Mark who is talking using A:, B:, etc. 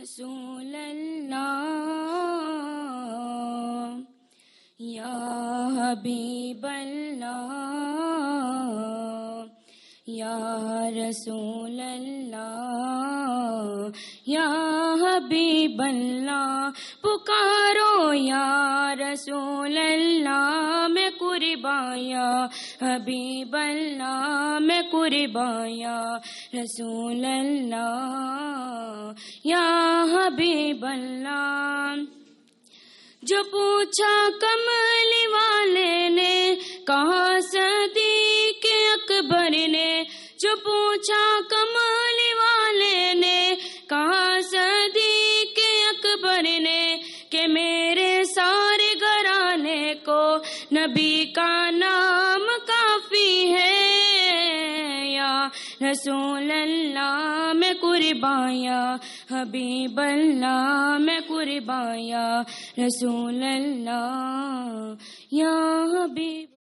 A: رسول اللہ یا حبیب اللہ یا رسول اللہ یا حبیب اللہ پکارو یا رسول اللہ میں قرباں یا حبیب اللہ میں قرباں یا رسول اللہ یا حبیب اللہ جو پوچھا کملی والے نے کہا صدیق اکبر نے جو پوچھا کملی والے نے کہا صدیق اکبر نے کہ میرے سارے گھرانے کو نبی کا نام کافی ہے یا رسول اللہ میں قرباں یا حبیب اللہ میں قرباں یا رسول اللہ یا حبیب